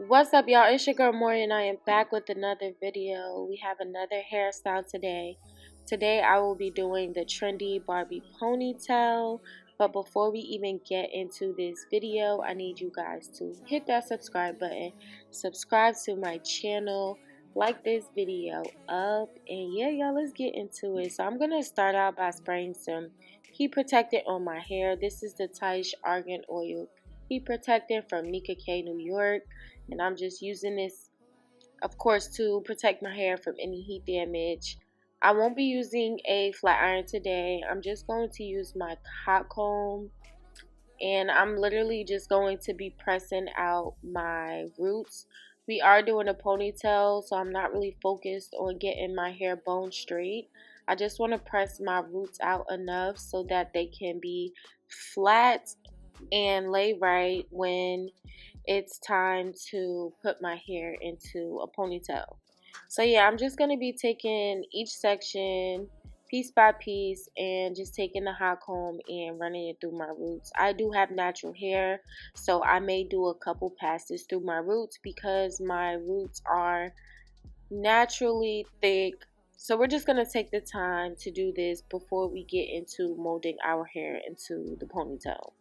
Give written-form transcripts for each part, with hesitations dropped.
What's up, y'all? It's your girl Maury, and I am back with another video. We have another hairstyle today. Today I will be doing the trendy Barbie ponytail. But before we even get into this video, I need you guys to hit that subscribe button, subscribe to my channel, like this video up, and yeah, y'all, let's get into it. So I'm gonna start out by spraying some heat protectant on my hair. This is the Tyche Argan Oil heat protectant from Amoureemari, New York. And I'm just using this, of course, to protect my hair from any heat damage. I won't be using a flat iron today. I'm just going to use my hot comb, and I'm literally just going to be pressing out my roots. We are doing a ponytail, so I'm not really focused on getting my hair bone straight. I just want to press my roots out enough so that they can be flat and lay right when it's time to put my hair into a ponytail. So yeah, I'm just going to be taking each section piece by piece and just taking the hot comb and running it through my roots. I do have natural hair, so I may do a couple passes through my roots because my roots are naturally thick. So we're just going to take the time to do this before we get into molding our hair into the ponytail.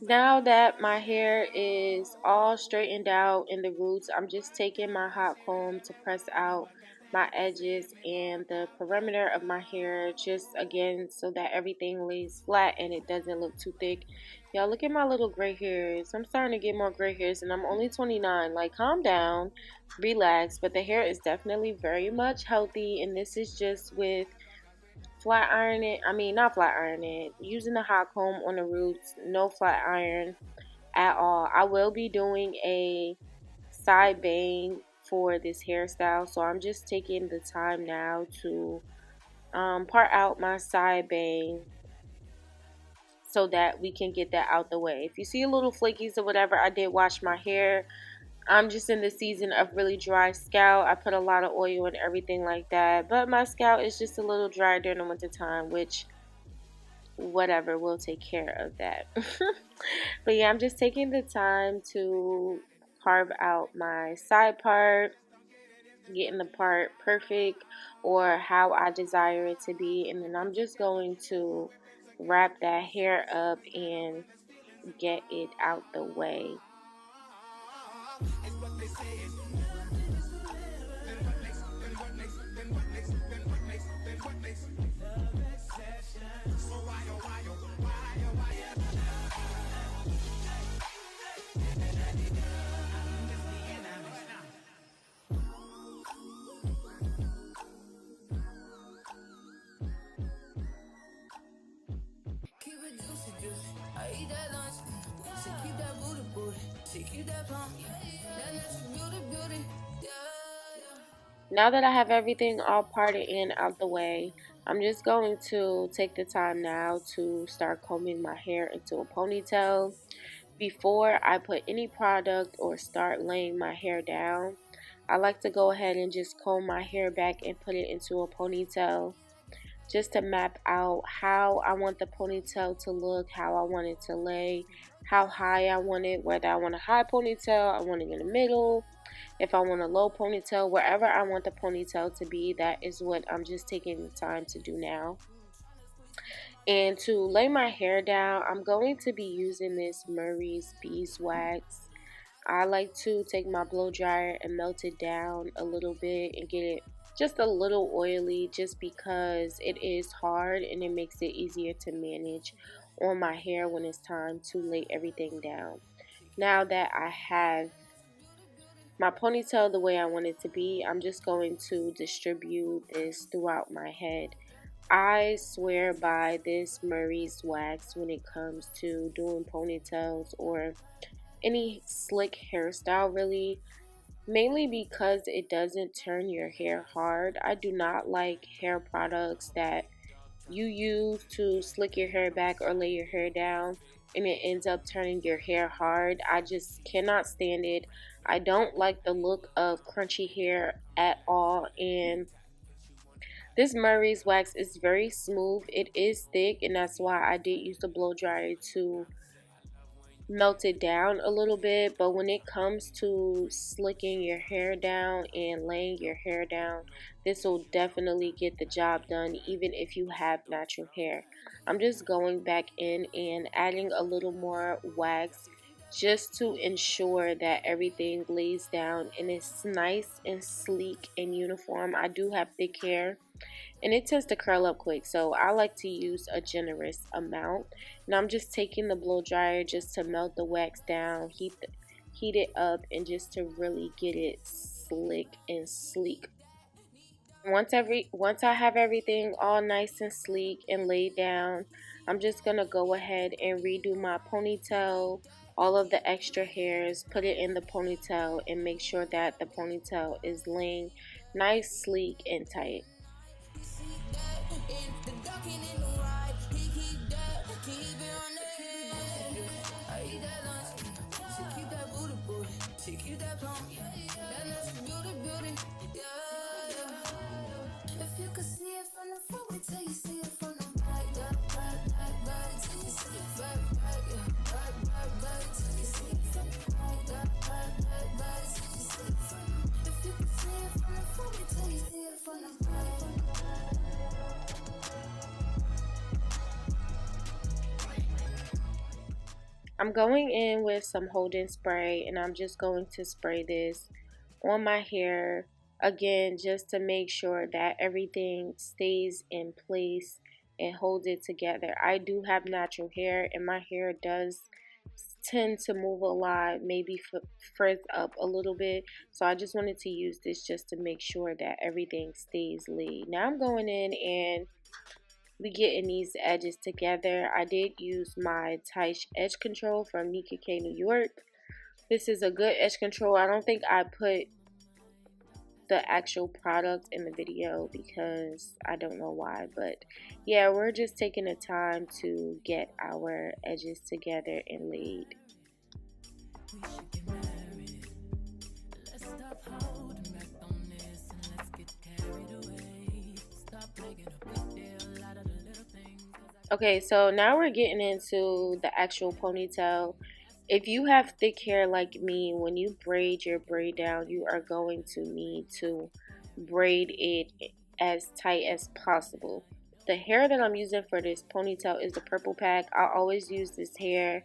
Now that my hair is all straightened out in the roots, I'm just taking my hot comb to press out my edges and the perimeter of my hair, just again so that everything lays flat and it doesn't look too thick. Y'all, look at my little gray hairs. I'm starting to get more gray hairs and I'm only 29. Like, calm down, relax. But the hair is definitely very much healthy, and this is just with not flat ironing, using the hot comb on the roots, no flat iron at all. I will be doing a side bang for this hairstyle, so I'm just taking the time now to part out my side bang so that we can get that out the way. If you see a little flakies or whatever, I did wash my hair. I'm just in the season of really dry scalp. I put a lot of oil and everything like that, but my scalp is just a little dry during the winter time, which whatever, we'll take care of that. But yeah, I'm just taking the time to carve out my side part, getting the part perfect or how I desire it to be, and then I'm just going to wrap that hair up and get it out the way. Now that I have everything all parted and out the way, I'm just going to take the time now to start combing my hair into a ponytail. Before I put any product or start laying my hair down, I like to go ahead and just comb my hair back and put it into a ponytail, just to map out how I want the ponytail to look, how I want it to lay, how high I want it, whether I want a high ponytail, I want it in the middle, if I want a low ponytail, wherever I want the ponytail to be. That is what I'm just taking the time to do now. And to lay my hair down, I'm going to be using this Imari's Beeswax. I like to take my blow dryer and melt it down a little bit and get it just a little oily, just because it is hard and it makes it easier to manage on my hair when it's time to lay everything down. Now that I have my ponytail the way I want it to be, I'm just going to distribute this throughout my head. I swear by this Imari's wax when it comes to doing ponytails or any slick hairstyle, really, mainly because it doesn't turn your hair hard. I do not like hair products that you use to slick your hair back or lay your hair down and it ends up turning your hair hard. I just cannot stand it. I don't like the look of crunchy hair at all, and this Imari's wax is very smooth. It is thick, and that's why I did use the blow dryer to melt it down a little bit. But when it comes to slicking your hair down and laying your hair down, this will definitely get the job done, even if you have natural hair. I'm just going back in and adding a little more wax just to ensure that everything lays down and it's nice and sleek and uniform. I do have thick hair and it tends to curl up quick, so I like to use a generous amount. Now I'm just taking the blow dryer just to melt the wax down, heat it up, and just to really get it slick and sleek. Once I have everything all nice and sleek and laid down, I'm just gonna go ahead and redo my ponytail, all of the extra hairs, put it in the ponytail, and make sure that the ponytail is laying nice, sleek, and tight. I'm going in with some holding spray and I'm just going to spray this on my hair again, just to make sure that everything stays in place and holds it together. I do have natural hair and my hair does tend to move a lot, maybe frizz up a little bit, so I just wanted to use this just to make sure that everything stays laid. Now I'm going in and we getting these edges together. I did use my Tyche edge control from Akyyah, New York. This is a good edge control. I don't think I put the actual product in the video because I don't know why, but yeah, we're just taking the time to get our edges together and laid. Okay, so now we're getting into the actual ponytail. If you have thick hair like me, when you braid your braid down, you are going to need to braid it as tight as possible. The hair that I'm using for this ponytail is the purple pack. I always use this hair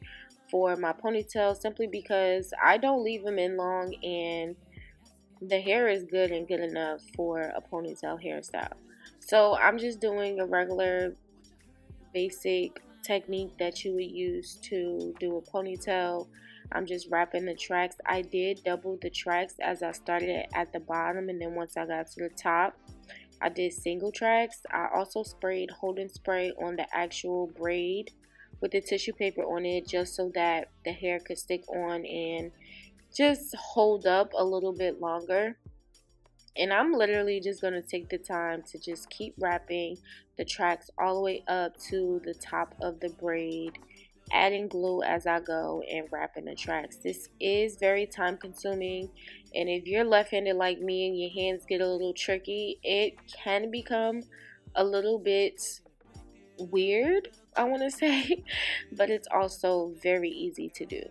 for my ponytail simply because I don't leave them in long and the hair is good and good enough for a ponytail hairstyle. So I'm just doing a regular basic technique that you would use to do a ponytail. I'm just wrapping the tracks. I did double the tracks as I started at the bottom, and then once I got to the top, I did single tracks. I also sprayed holding spray on the actual braid with the tissue paper on it, just so that the hair could stick on and just hold up a little bit longer. And I'm literally just going to take the time to just keep wrapping the tracks all the way up to the top of the braid, adding glue as I go and wrapping the tracks. This is very time consuming, and if you're left-handed like me and your hands get a little tricky, it can become a little bit weird, I want to say, but it's also very easy to do.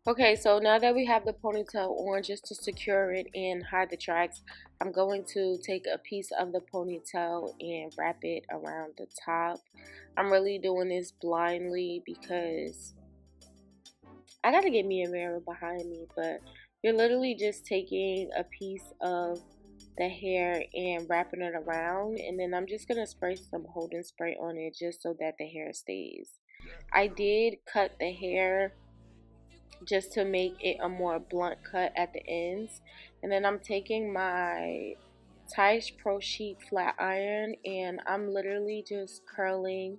Okay, so now that we have the ponytail on, just to secure it and hide the tracks, I'm going to take a piece of the ponytail and wrap it around the top. I'm really doing this blindly because I gotta get me a mirror behind me, but you're literally just taking a piece of the hair and wrapping it around, and then I'm just gonna spray some holding spray on it just so that the hair stays. I did cut the hair just to make it a more blunt cut at the ends. And then I'm taking my Tyche Pro Chic flat iron and I'm literally just curling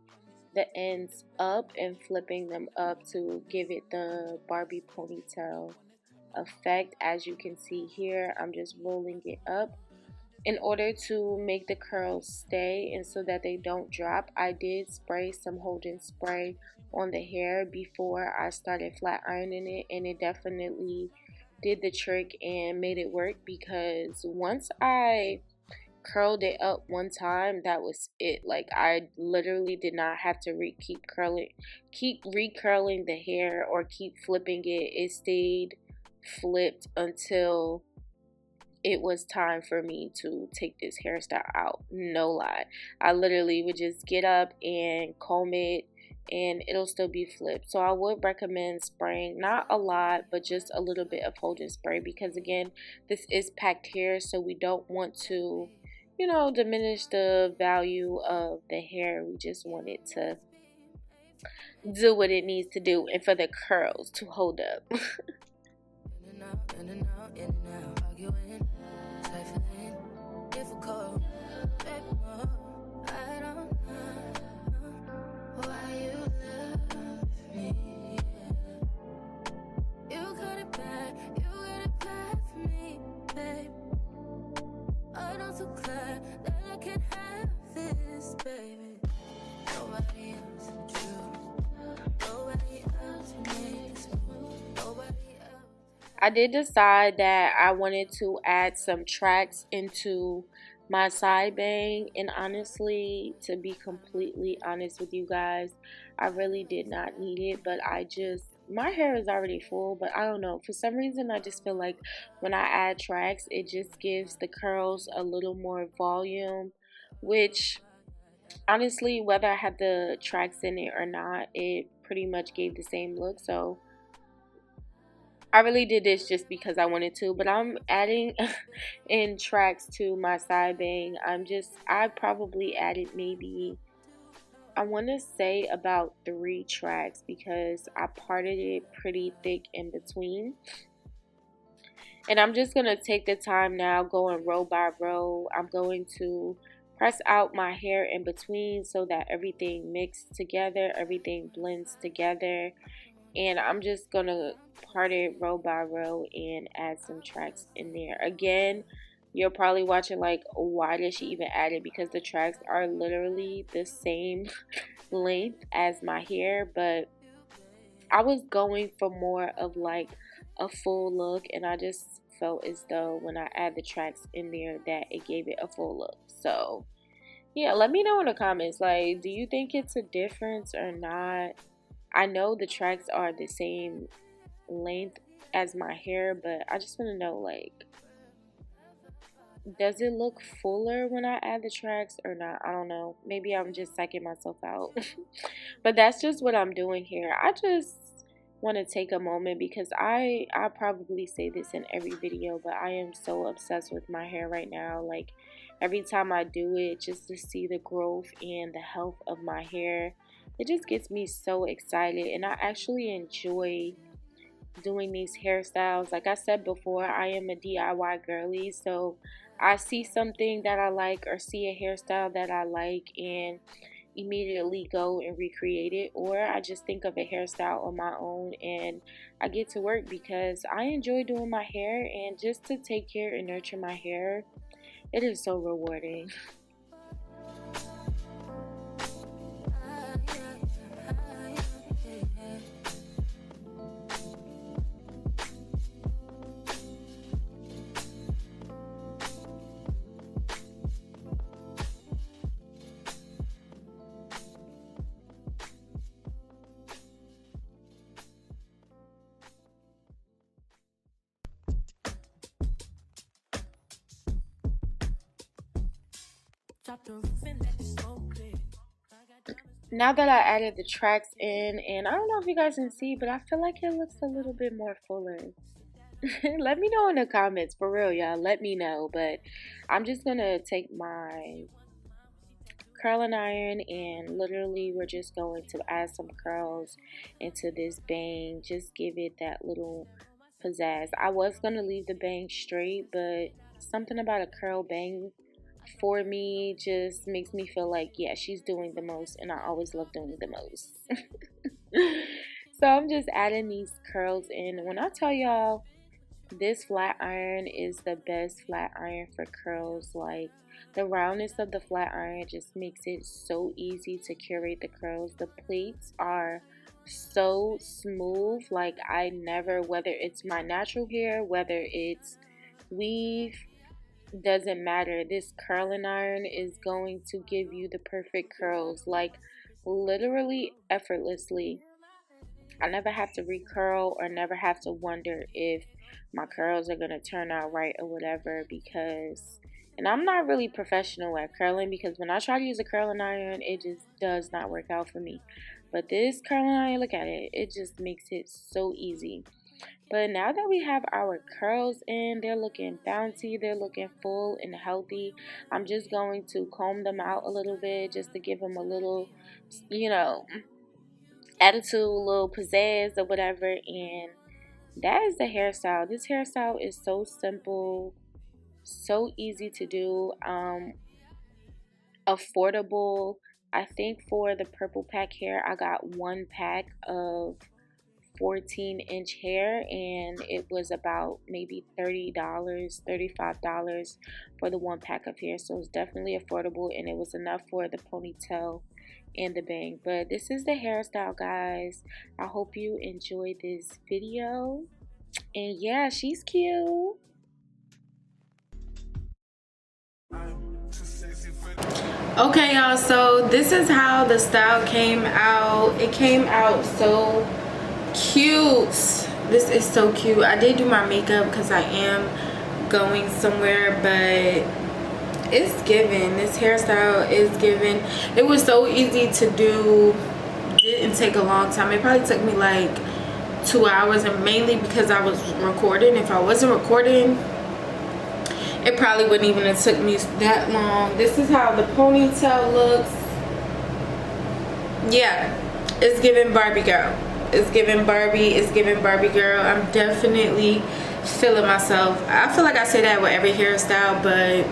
the ends up and flipping them up to give it the Barbie ponytail effect. As you can see here, I'm just rolling it up in order to make the curls stay and so that they don't drop. I did spray some holding spray on the hair before I started flat ironing it, and it definitely did the trick and made it work, because once I curled it up one time, that was it. Like, I literally did not have to keep recurling the hair or keep flipping it. It stayed flipped until it was time for me to take this hairstyle out. No lie. I literally would just get up and comb it and it'll still be flipped. So I would recommend spraying, not a lot, but just a little bit of holding spray, because again, this is packed hair, so we don't want to, you know, diminish the value of the hair. We just want it to do what it needs to do and for the curls to hold up. I did decide that I wanted to add some tracks into my side bang, and honestly, to be completely honest with you guys, I really did not need it, but my hair is already full, but I don't know, for some reason I just feel like when I add tracks, it just gives the curls a little more volume, which honestly, whether I had the tracks in it or not, it pretty much gave the same look. So I really did this just because I wanted to, but I'm adding in tracks to my side bang. I probably added maybe, I want to say about 3 tracks, because I parted it pretty thick in between. And I'm just going to take the time now, going row by row. I'm going to press out my hair in between so that everything mixes together, everything blends together. And I'm just going to part it row by row and add some tracks in there. Again, you're probably watching like, why did she even add it? Because the tracks are literally the same length as my hair, but I was going for more of like a full look, and I just felt as though when I add the tracks in there that it gave it a full look. So yeah, let me know in the comments, like, do you think it's a difference or not? I know the tracks are the same length as my hair, but I just want to know, like, does it look fuller when I add the tracks or not? I don't know. Maybe I'm just psyching myself out. But that's just what I'm doing here. I just want to take a moment because I probably say this in every video, but I am so obsessed with my hair right now. Like, every time I do it, just to see the growth and the health of my hair, it just gets me so excited. And I actually enjoy doing these hairstyles. Like I said before, I am a DIY girly, so I see something that I like or see a hairstyle that I like and immediately go and recreate it, or I just think of a hairstyle on my own and I get to work because I enjoy doing my hair, and just to take care and nurture my hair, it is so rewarding. Now that I added the tracks in, and I don't know if you guys can see, but I feel like it looks a little bit more fuller. Let me know in the comments, for real, y'all. Let me know. But I'm just gonna take my curling iron and literally we're just going to add some curls into this bang. Just give it that little pizzazz. I was gonna leave the bang straight, but something about a curl bang for me just makes me feel like, yeah, she's doing the most, and I always love doing the most. So I'm just adding these curls in. When I tell y'all, this flat iron is the best flat iron for curls. Like, the roundness of the flat iron just makes it so easy to curate the curls. The plates are so smooth. Like, I never, whether it's my natural hair, whether it's weave, doesn't matter, this curling iron is going to give you the perfect curls, like literally effortlessly. I never have to recurl or never have to wonder if my curls are gonna turn out right or whatever, because, and I'm not really professional at curling, because when I try to use a curling iron, it just does not work out for me. But this curling iron, look at it, it just makes it so easy. But now that we have our curls in, they're looking bouncy, they're looking full and healthy. I'm just going to comb them out a little bit just to give them a little, you know, attitude, a little pizzazz or whatever. And that is the hairstyle. This hairstyle is so simple, so easy to do, affordable. I think for the purple pack hair, I got one pack of 14-inch hair, and it was about maybe $30, $35 for the one pack of hair. So it's definitely affordable, and it was enough for the ponytail and the bang. But this is the hairstyle, guys. I hope you enjoyed this video, and yeah, she's cute. Okay, y'all, so this is how the style came out. It came out so cute. This is so cute. I did do my makeup because I am going somewhere, but it's given. This hairstyle is given. It was so easy to do. Didn't take a long time. It probably took me like 2 hours, and mainly because I was recording. If I wasn't recording, it probably wouldn't even have took me that long. This is how the ponytail looks. Yeah, it's giving Barbie girl. It's giving Barbie. It's giving Barbie girl. I'm definitely feeling myself. I feel like I say that with every hairstyle, but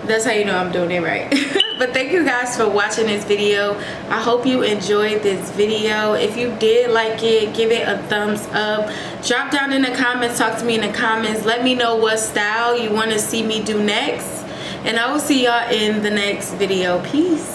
that's how you know I'm doing it right. But thank you guys for watching this video. I hope you enjoyed this video. If you did like it, give it a thumbs up. Drop down in the comments. Talk to me in the comments. Let me know what style you want to see me do next. And I will see y'all in the next video. Peace.